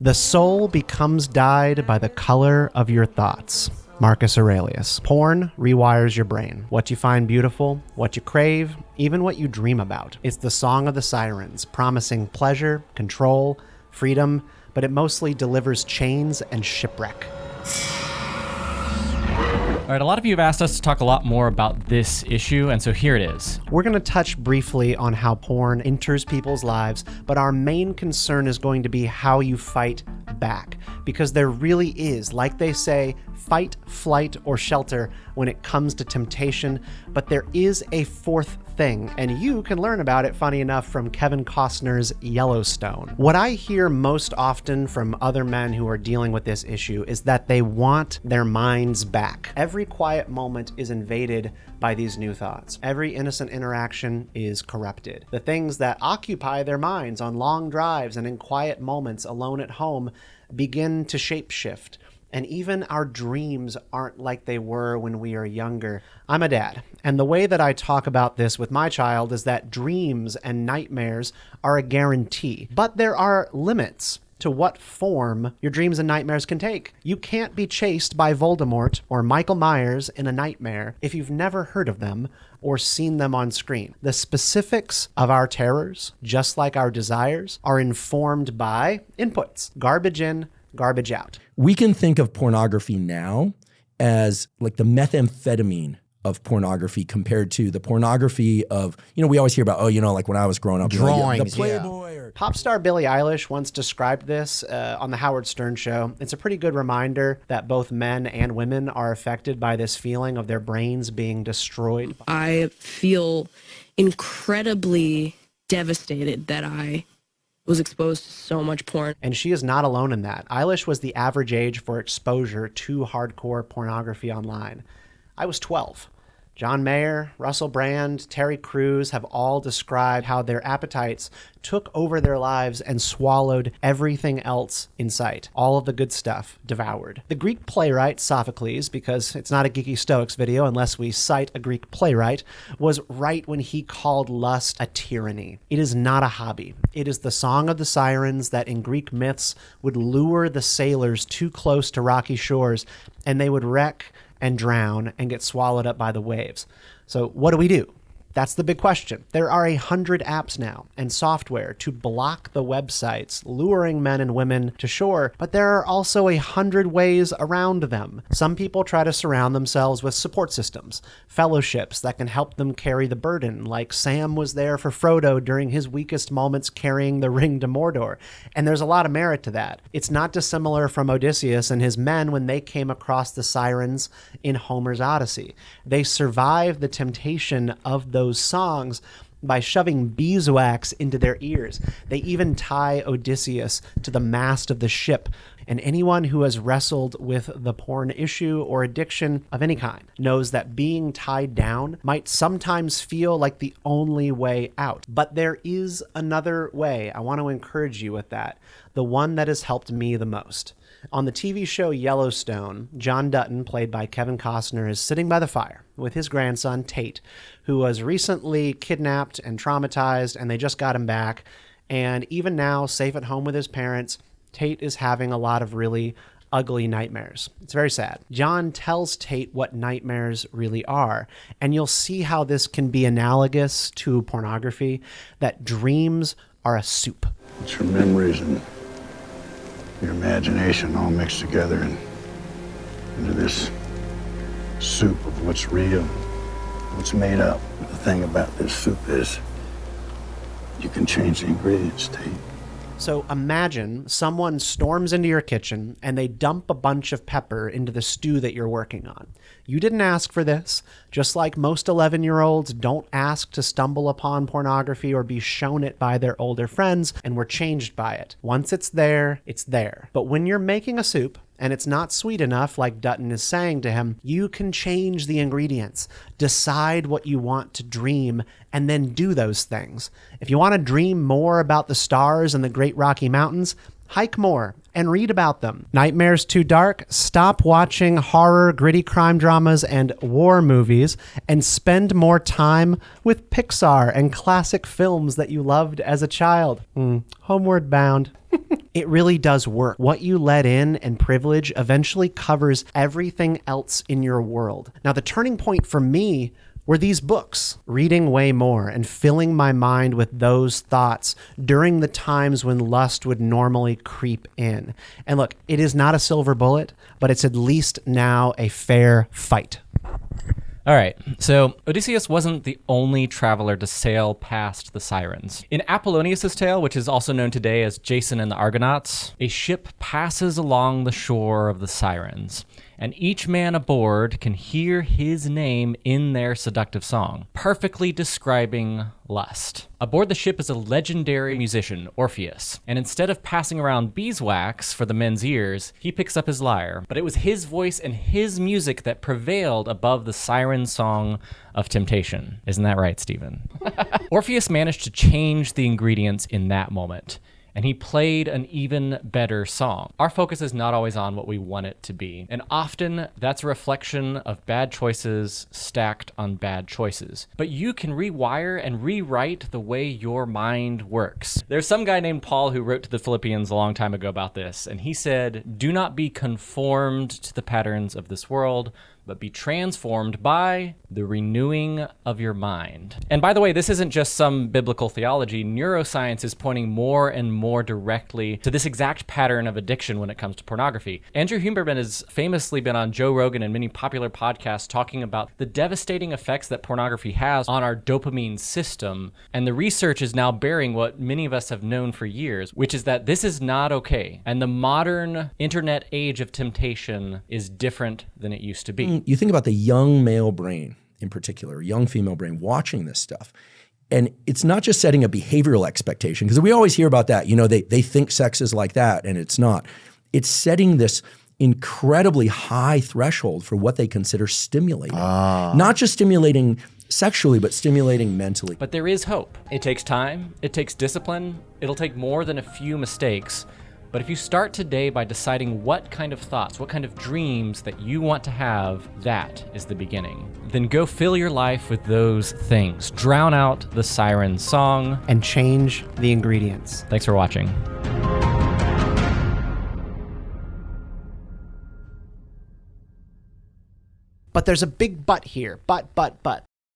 The soul becomes dyed by the color of your thoughts. Marcus Aurelius. Porn rewires your brain. What you find beautiful, what you crave, even what you dream about. It's the song of the Sirens, promising pleasure, control, freedom, but it mostly delivers chains and shipwreck. All right, a lot of you have asked us to talk a lot more about this issue, and so here it is. We're going to touch briefly on how porn enters people's lives, but our main concern is going to be how you fight back. Because there really is, like they say, fight, flight, or shelter when it comes to temptation, but there is a fourth thing, and you can learn about it, funny enough, from Kevin Costner's Yellowstone. What I hear most often from other men who are dealing with this issue is that they want their minds back. Every quiet moment is invaded by these new thoughts. Every innocent interaction is corrupted. The things that occupy their minds on long drives and in quiet moments alone at home begin to shapeshift. And even our dreams aren't like they were when we are younger. I'm a dad, and the way that I talk about this with my child is that dreams and nightmares are a guarantee. But there are limits to what form your dreams and nightmares can take. You can't be chased by Voldemort or Michael Myers in a nightmare if you've never heard of them or seen them on screen. The specifics of our terrors, just like our desires, are informed by inputs. Garbage in, garbage out. We can think of pornography now as like the methamphetamine of pornography compared to the pornography of, we always hear about, like when I was growing up, drawings, the Playboy. Yeah. Pop star Billie Eilish once described this on the Howard Stern show. It's a pretty good reminder that both men and women are affected by this feeling of their brains being destroyed. I feel incredibly devastated that I was exposed to so much porn. And she is not alone in that. Eilish was the average age for exposure to hardcore pornography online. I was 12. John Mayer, Russell Brand, Terry Crews have all described how their appetites took over their lives and swallowed everything else in sight. All of the good stuff devoured. The Greek playwright Sophocles, because it's not a Geeky Stoics video unless we cite a Greek playwright, was right when he called lust a tyranny. It is not a hobby. It is the song of the Sirens that in Greek myths would lure the sailors too close to rocky shores, and they would wreck and drown and get swallowed up by the waves. So what do? That's the big question. There are 100 apps now and software to block the websites luring men and women to shore, but there are also 100 ways around them. Some people try to surround themselves with support systems, fellowships that can help them carry the burden, like Sam was there for Frodo during his weakest moments carrying the ring to Mordor. And there's a lot of merit to that. It's not dissimilar from Odysseus and his men when they came across the Sirens in Homer's Odyssey. They survived the temptation of those songs by shoving beeswax into their ears. They even tie Odysseus to the mast of the ship. And anyone who has wrestled with the porn issue or addiction of any kind knows that being tied down might sometimes feel like the only way out. But there is another way. I want to encourage you with that. The one that has helped me the most. On the TV show Yellowstone, John Dutton, played by Kevin Costner, is sitting by the fire with his grandson, Tate, who was recently kidnapped and traumatized, and they just got him back. And even now, safe at home with his parents, Tate is having a lot of really ugly nightmares. It's very sad. John tells Tate what nightmares really are, and you'll see how this can be analogous to pornography, that dreams are a soup. It's your memories and your imagination all mixed together and into this soup of what's real, what's made up. The thing about this soup is you can change the ingredients, Tate. So imagine someone storms into your kitchen and they dump a bunch of pepper into the stew that you're working on. You didn't ask for this, just like most 11-year-olds don't ask to stumble upon pornography or be shown it by their older friends, and were changed by it. Once it's there, it's there. But when you're making a soup, and it's not sweet enough, like Dutton is saying to him, you can change the ingredients, decide what you want to dream, and then do those things. If you want to dream more about the stars and the Great Rocky Mountains, hike more and read about them. Nightmares too dark? Stop watching horror, gritty crime dramas, and war movies, and spend more time with Pixar and classic films that you loved as a child. Homeward Bound. It really does work. What you let in and privilege eventually covers everything else in your world. Now, the turning point for me were these books, reading way more and filling my mind with those thoughts during the times when lust would normally creep in. And look, it is not a silver bullet, but it's at least now a fair fight. All right, so Odysseus wasn't the only traveler to sail past the Sirens. In Apollonius' tale, which is also known today as Jason and the Argonauts, a ship passes along the shore of the Sirens, and each man aboard can hear his name in their seductive song, perfectly describing lust. Aboard the ship is a legendary musician, Orpheus, and instead of passing around beeswax for the men's ears, he picks up his lyre. But it was his voice and his music that prevailed above the siren song of temptation. Isn't that right, Stephen? Orpheus managed to change the ingredients in that moment, and he played an even better song. Our focus is not always on what we want it to be, and often that's a reflection of bad choices stacked on bad choices. But you can rewire and rewrite the way your mind works. There's some guy named Paul who wrote to the Philippians a long time ago about this, and he said, "Do not be conformed to the patterns of this world, but be transformed by the renewing of your mind." And by the way, this isn't just some biblical theology. Neuroscience is pointing more and more directly to this exact pattern of addiction when it comes to pornography. Andrew Huberman has famously been on Joe Rogan and many popular podcasts talking about the devastating effects that pornography has on our dopamine system. And the research is now bearing what many of us have known for years, which is that this is not okay. And the modern internet age of temptation is different than it used to be. You think about the young male brain in particular, young female brain watching this stuff. And it's not just setting a behavioral expectation, because we always hear about that. You know, they think sex is like that, and it's not. It's setting this incredibly high threshold for what they consider stimulating. Not just stimulating sexually, but stimulating mentally. But there is hope. It takes time. It takes discipline. It'll take more than a few mistakes. But if you start today by deciding what kind of thoughts, what kind of dreams that you want to have, that is the beginning. Then go fill your life with those things. Drown out the siren song. And change the ingredients. Thanks for watching. But there's a big but here. But.